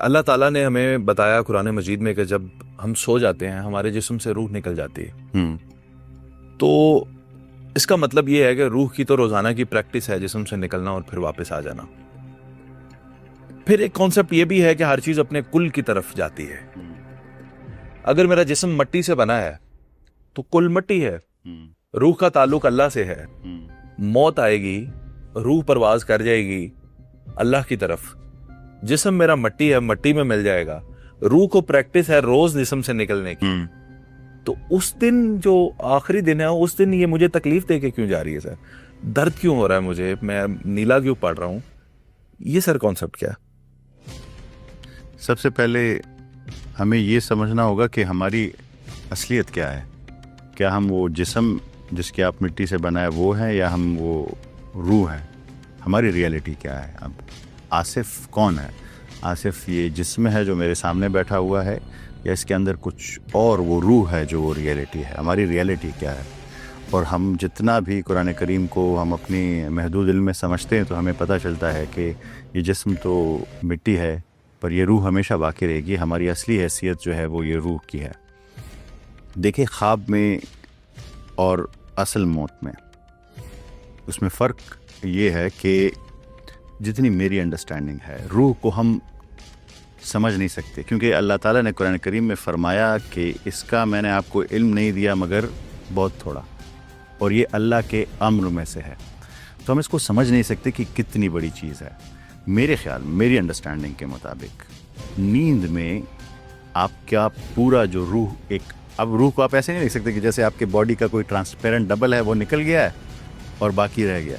अल्लाह ताला ने हमें बताया कुरान मजीद में कि जब हम सो जाते हैं हमारे जिस्म से रूह निकल जाती है। तो इसका मतलब ये है कि रूह की तो रोजाना की प्रैक्टिस है जिस्म से निकलना और फिर वापस आ जाना। फिर एक कॉन्सेप्ट ये भी है कि हर चीज अपने कुल की तरफ जाती है। अगर मेरा जिस्म मट्टी से बना है तो कुल मट्टी है, रूह का ताल्लुक अल्लाह से है। मौत आएगी, रूह परवाज कर जाएगी अल्लाह की तरफ। जिस्म मेरा मट्टी है, मट्टी में मिल जाएगा। रूह को प्रैक्टिस है रोज जिस्म से निकलने की। तो उस दिन जो आखिरी दिन है उस दिन ये मुझे तकलीफ दे के क्यों जा रही है सर? दर्द क्यों हो रहा है मुझे? मैं नीला क्यों पढ़ रहा हूं? ये सर कॉन्सेप्ट क्या है? सबसे पहले हमें ये समझना होगा कि हमारी असलियत क्या है। क्या हम वो जिस्म जिसके आप मिट्टी से बना है वो है, या हम वो रूह है? हमारी रियलिटी क्या है? अब आसिफ कौन है? आसिफ ये जिस्म है जो मेरे सामने बैठा हुआ है, या इसके अंदर कुछ और वो रूह है जो वो रियलिटी है? हमारी रियलिटी क्या है? और हम जितना भी कुरान करीम को हम अपनी महदूद इल्म में समझते हैं तो हमें पता चलता है कि ये जिस्म तो मिट्टी है पर ये रूह हमेशा बाकी रहेगी। हमारी असली हैसियत जो है वो ये रूह की है। देखिए, ख्वाब में और असल मौत में उसमें फ़र्क ये है कि जितनी मेरी अंडरस्टैंडिंग है रूह को हम समझ नहीं सकते, क्योंकि अल्लाह ताला ने कुरान करीम में फरमाया कि इसका मैंने आपको इल्म नहीं दिया मगर बहुत थोड़ा, और ये अल्लाह के अम्र में से है। तो हम इसको समझ नहीं सकते कि कितनी बड़ी चीज़ है। मेरे ख्याल, मेरी अंडरस्टैंडिंग के मुताबिक नींद में आपका पूरा जो रूह अब रूह को आप ऐसे नहीं देख सकते कि जैसे आपके बॉडी का कोई ट्रांसपेरेंट डबल है वो निकल गया है और बाकी रह गया।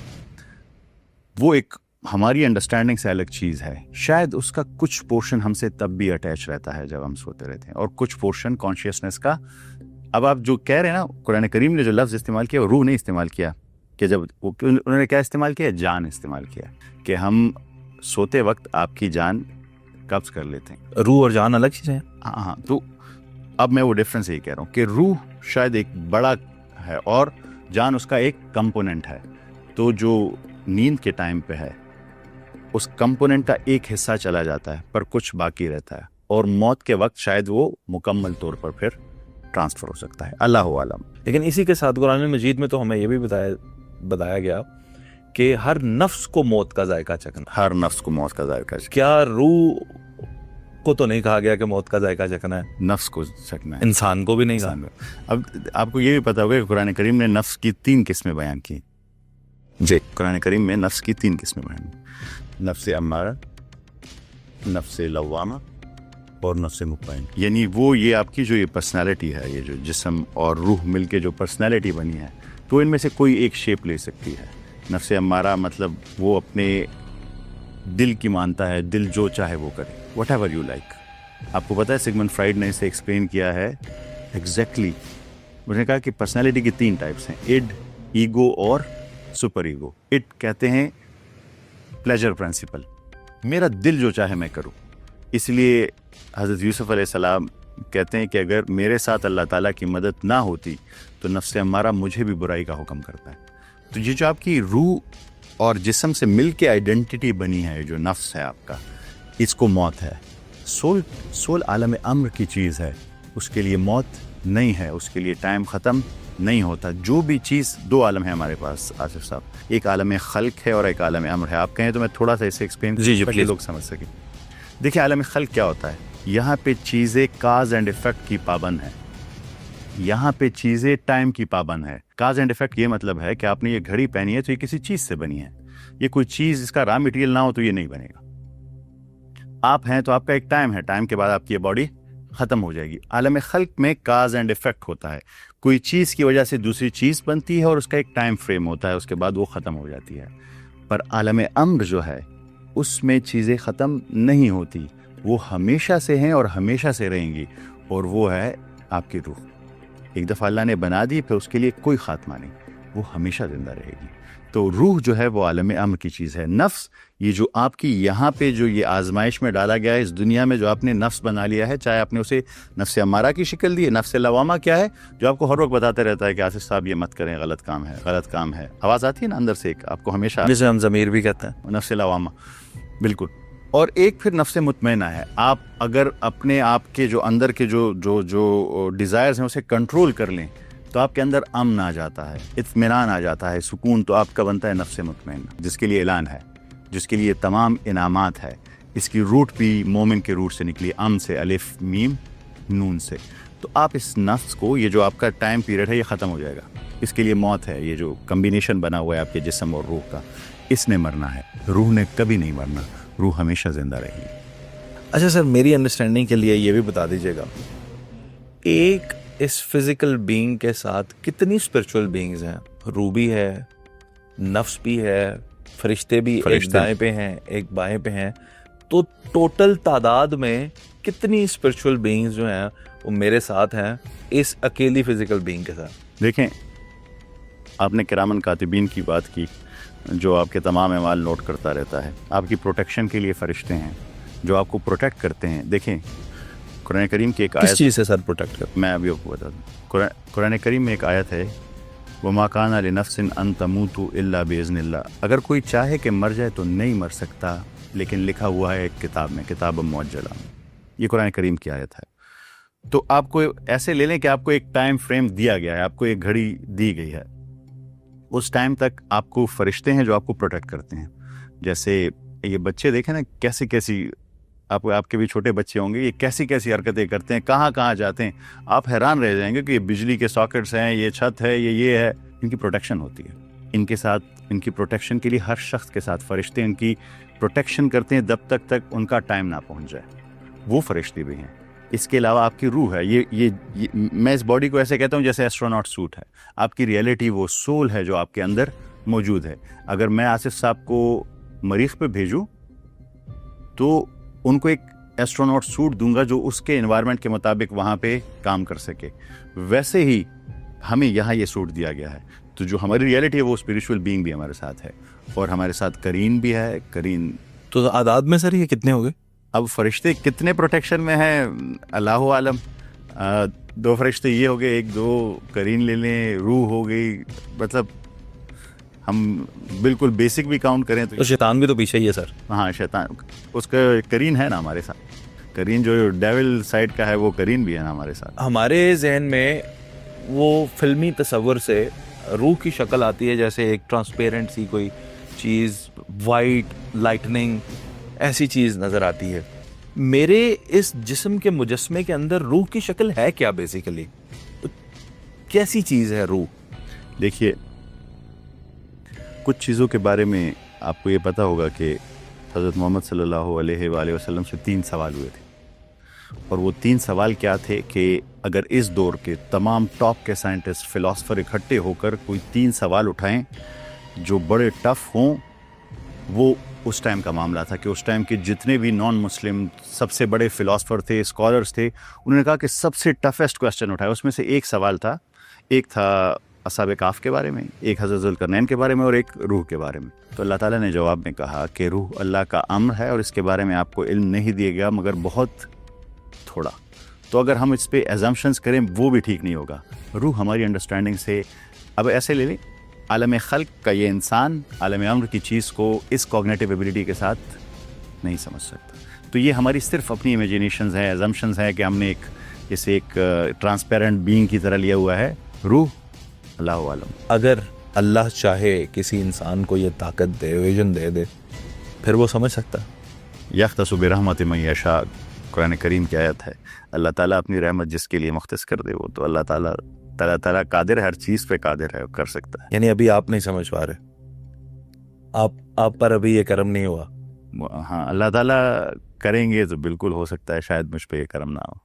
वो एक हमारी अंडरस्टैंडिंग से अलग चीज़ है। शायद उसका कुछ पोर्शन हमसे तब भी अटैच रहता है जब हम सोते रहते हैं, और कुछ पोर्शन कॉन्शियसनेस का। अब आप जो कह रहे हैं ना, कुरान करीम ने जो लफ्ज़ इस्तेमाल किया वो रूह नहीं इस्तेमाल किया, कि जब उन्होंने क्या इस्तेमाल किया? जान इस्तेमाल किया, कि हम सोते वक्त आपकी जान कब्ज कर लेते हैं। रूह और जान अलग चीज़ है। हाँ, तो अब मैं वो डिफरेंस यही कह रहा हूँ कि रूह शायद एक बड़ा है और जान उसका एक कंपोनेंट है। तो जो नींद के टाइम पे है उस कंपोनेंट का एक हिस्सा चला जाता है पर कुछ बाकी रहता है, और मौत के वक्त शायद वो मुकम्मल तौर पर फिर ट्रांसफ़र हो सकता है, अल्लाह आलम। लेकिन इसी के साथ कुरान मजीद में तो हमें यह भी बताया गया कि हर नफ्स को मौत का जायका चखना। हर नफ्स को मौत का जायका चखना। क्या रूह को तो नहीं कहा गया कि मौत का जायका चखना है? नफ्स को चखना है। इंसान को भी नहीं कहा। अब आपको ये भी पता होगा कि कुरान करीम ने नफ्स की 3 किस्में बयान की। जी, कुरान करीम में नफ्स की 3 किस्में बयान की। नफ्स अम्मारा, नफ्स लव्वामा और नफ्स मुतमईन। यानी वो ये आपकी जो ये पर्सनालिटी है, ये जो जिस्म और रूह मिलके जो पर्सनालिटी बनी है, तो इनमें से कोई एक शेप ले सकती है। नफ्स अम्मारा मतलब वो अपने दिल की मानता है, दिल जो चाहे वो करे, वट एवर यू लाइक। आपको पता है सिगमंड फ्राइड ने इसे एक्सप्लेन किया है एग्जैक्टली। उसने कहा कि पर्सनालिटी की 3 टाइप्स हैं, इड, ईगो और सुपर ईगो। इड कहते हैं प्लेजर प्रिंसिपल, मेरा दिल जो चाहे मैं करूं। इसलिए हज़रत यूसुफ अलैहिस्सलाम कहते हैं कि अगर मेरे साथ अल्लाह ताला की मदद ना होती तो नफ्स अम्मारा मुझे भी बुराई का हुक्म करता है। तो ये जो आपकी रूह और जिस्म से मिल के आइडेंटिटी बनी है, जो नफ्स है आपका, इसको मौत है। सोल आलम अम्र की चीज़ है, उसके लिए मौत नहीं है, उसके लिए टाइम ख़त्म नहीं होता। जो भी चीज़, 2 आलम है हमारे पास आसिफ साहब, एक आलम खल्क है और एक आलम अम्र है। आप कहें तो मैं थोड़ा सा इसे एक्सप्लेन ताकि लोग समझ सकें। देखिए, आलम खल्क क्या होता है? यहाँ पे चीज़ें काज एंड इफेक्ट की पाबंद है। यहाँ पे चीज़ें टाइम की पाबंद है। काज एंड इफेक्ट ये मतलब है कि आपने ये घड़ी पहनी है तो ये किसी चीज़ से बनी है। ये कोई चीज़, इसका रॉ मटेरियल ना हो तो ये नहीं बनेगा। आप हैं तो आपका एक टाइम है, टाइम के बाद आपकी ये बॉडी ख़त्म हो जाएगी। आलम खल्क में काज एंड इफेक्ट होता है, कोई चीज़ की वजह से दूसरी चीज़ बनती है और उसका एक टाइम फ्रेम होता है, उसके बाद वो ख़त्म हो जाती है। पर आलम अम्र जो है उसमें चीज़ें ख़त्म नहीं होती, वो हमेशा से हैं और हमेशा से रहेंगी, और वो है आपकी रूह। एक दफ़ा अल्लाह ने बना दी, फिर उसके लिए कोई ख़ात्मा नहीं, वो हमेशा ज़िंदा रहेगी। तो रूह जो है वो आलम अम्र की चीज़ है। नफ्स, ये जो आपकी यहाँ पे जो ये आजमाइश में डाला गया है, इस दुनिया में जो आपने नफ्स बना लिया है, चाहे आपने उसे नफ्स अम्मारा की शक्ल दी है। नफ्स लवामा क्या है? जो आपको हर वक्त बताते रहता है कि आसिफ साहब ये मत करें, गलत काम है, गलत काम है। आवाज़ आती है ना अंदर से एक, आपको हमेशा, जिसे हम ज़मीर भी कहते हैं, नफ्स लवामा। बिल्कुल। और एक फिर नफ्स मुतमइना है। आप अगर अपने आप के जो अंदर के जो जो जो डिज़ायर्स हैं उसे कंट्रोल कर लें तो आपके अंदर अमन आ जाता है, इत्मीनान आ जाता है, सुकून। तो आपका बनता है नफ्स मुतमइना, जिसके लिए ऐलान है, जिसके लिए तमाम इनामात है। इसकी रूट भी मोमिन के रूट से निकली, अम से, अलिफ मीम नून से। तो आप इस नफ्स को, ये जो आपका टाइम पीरियड है ये ख़त्म हो जाएगा, इसके लिए मौत है। ये जो कम्बिनेशन बना हुआ है आपके जिस्म और रूह का, इसने मरना है। रूह ने कभी नहीं मरना, रूह हमेशा जिंदा रहेगी। अच्छा सर, मेरी अंडरस्टैंडिंग के लिए ये भी बता दीजिएगा, एक इस फिजिकल बीइंग के साथ कितनी स्पिरिचुअल बीइंग्स हैं? रूह भी है, नफ्स भी है, फरिश्ते भी एक दाएं पे हैं एक बाएं पे हैं, तो टोटल तादाद में कितनी स्पिरिचुअल बीइंग्स जो हैं वो मेरे साथ हैं इस अकेली फिजिकल बीइंग के साथ? देखें, आपने किरामन कातिबीन की बात की, जो आपके तमाम अमाल नोट करता रहता है। आपकी प्रोटेक्शन के लिए फरिश्ते हैं जो आपको प्रोटेक्ट करते हैं। देखें, कुरान करीम की एक आयत, किस चीज़ से सर प्रोटेक्ट कर? मैं अभी आपको बता दूँ। कुरान करीम में एक आयत है, वमा काना लिनफ्सिन अन तमूतु इल्ला बिइज़्निल्लाह। अगर कोई चाहे कि मर जाए तो नहीं मर सकता, लेकिन लिखा हुआ है एक किताब में, किताब मुअज्जला में। ये कुरान करीम की आयत है। तो आपको ऐसे ले लें कि आपको एक टाइम फ्रेम दिया गया है, आपको एक घड़ी दी गई है। उस टाइम तक आपको फरिश्ते हैं जो आपको प्रोटेक्ट करते हैं। जैसे ये बच्चे देखें ना, कैसी कैसी, आपके भी छोटे बच्चे होंगे, ये कैसी कैसी हरकतें करते हैं, कहाँ कहाँ जाते हैं। आप हैरान रह जाएंगे कि ये बिजली के सॉकेट्स हैं, ये छत है, ये है। इनकी प्रोटेक्शन होती है। इनके साथ, इनकी प्रोटेक्शन के लिए हर शख्स के साथ फरिश्ते इनकी प्रोटेक्शन करते हैं जब तक उनका टाइम ना पहुँच जाए। वो फरिश्ते भी हैं। इसके अलावा आपकी रूह है। ये मैं इस बॉडी को ऐसे कहता हूँ जैसे एस्ट्रोनॉट सूट है। आपकी रियलिटी वो सोल है जो आपके अंदर मौजूद है। अगर मैं आसिफ साहब को मरीख पे भेजूँ तो उनको एक एस्ट्रोनॉट सूट दूंगा जो उसके एनवायरनमेंट के मुताबिक वहाँ पे काम कर सके। वैसे ही हमें यहाँ ये सूट दिया गया है। तो जो हमारी रियलिटी है वो स्पिरिचुअल बीइंग भी हमारे साथ है, और हमारे साथ करीन भी है। करीन तो आदाद में सर ये कितने हो गए? अब फरिश्ते कितने प्रोटेक्शन में हैं अल्लाह आलम। 2 फरिश्ते ये हो गए, 1-2 करीन ले लें, रूह हो गई। मतलब हम बिल्कुल बेसिक भी काउंट करें तो शैतान भी तो पीछे ही है सर। हाँ, शैतान, उसका करीन है ना हमारे साथ। करीन जो डेविल साइड का है वो करीन भी है ना हमारे साथ। हमारे जहन में वो फिल्मी तस्वर से रूह की शक्ल आती है, जैसे एक ट्रांसपेरेंट सी कोई चीज़, वाइट लाइटनिंग, ऐसी चीज़ नज़र आती है। मेरे इस जिस्म के मुजस्मे के अंदर रूह की शक्ल है क्या? बेसिकली कैसी चीज़ है रूह? देखिए, कुछ चीज़ों के बारे में आपको ये पता होगा कि हज़रत मोहम्मद सल्लल्लाहु अलैहि वसल्लम से 3 सवाल हुए थे। और वो 3 सवाल क्या थे कि अगर इस दौर के तमाम टॉप के साइंटिस्ट, फिलोसफर इकट्ठे होकर कोई 3 सवाल उठाएं जो बड़े टफ हों, वो उस टाइम का मामला था कि उस टाइम के जितने भी नॉन मुस्लिम सबसे बड़े फिलोसफर थे, स्कॉलर्स थे, उन्होंने कहा कि सबसे टफेस्ट क्वेश्चन उठाया। उसमें से एक सवाल था, एक था असहाब काफ के बारे में, एक हज़रत ज़ुल्करनैन के बारे में, और एक रूह के बारे में। तो अल्लाह ताला ने जवाब में कहा कि रूह अल्लाह का अम्र है और इसके बारे में आपको इल्म नहीं दिया गया मगर बहुत थोड़ा। तो अगर हम इस पे एजम्पशंस करें वो भी ठीक नहीं होगा। रूह हमारी अंडरस्टैंडिंग से, अब ऐसे ले लें, आलम खल्क का ये इंसान आलम अम्र की चीज़ को इस कॉग्निटिव एबिलिटी के साथ नहीं समझ सकता। तो ये हमारी सिर्फ अपनी इमेजिनेशंस हैं, एजम्पशंस हैं कि हमने जैसे एक ट्रांसपेरेंट बीइंग की तरह लिया हुआ है। रूह अल्लाह आलम। अगर अल्लाह चाहे किसी इंसान को ये ताकत दे, विजन दे, फिर वो समझ सकता? यख्तसु बिरहमति मन यशा, कुरान करीम की आयत है। अल्लाह ताला अपनी रहमत जिसके लिए मुख्तस कर दे, वो तो अल्लाह ताला कादिर है, हर चीज़ पे कादिर है, कर सकता है। यानी अभी आप नहीं समझ पा रहे, आप पर अभी ये करम नहीं हुआ? हाँ, अल्लाह ताला करेंगे तो बिल्कुल हो सकता है शायद मुझ पे ये करम ना हो।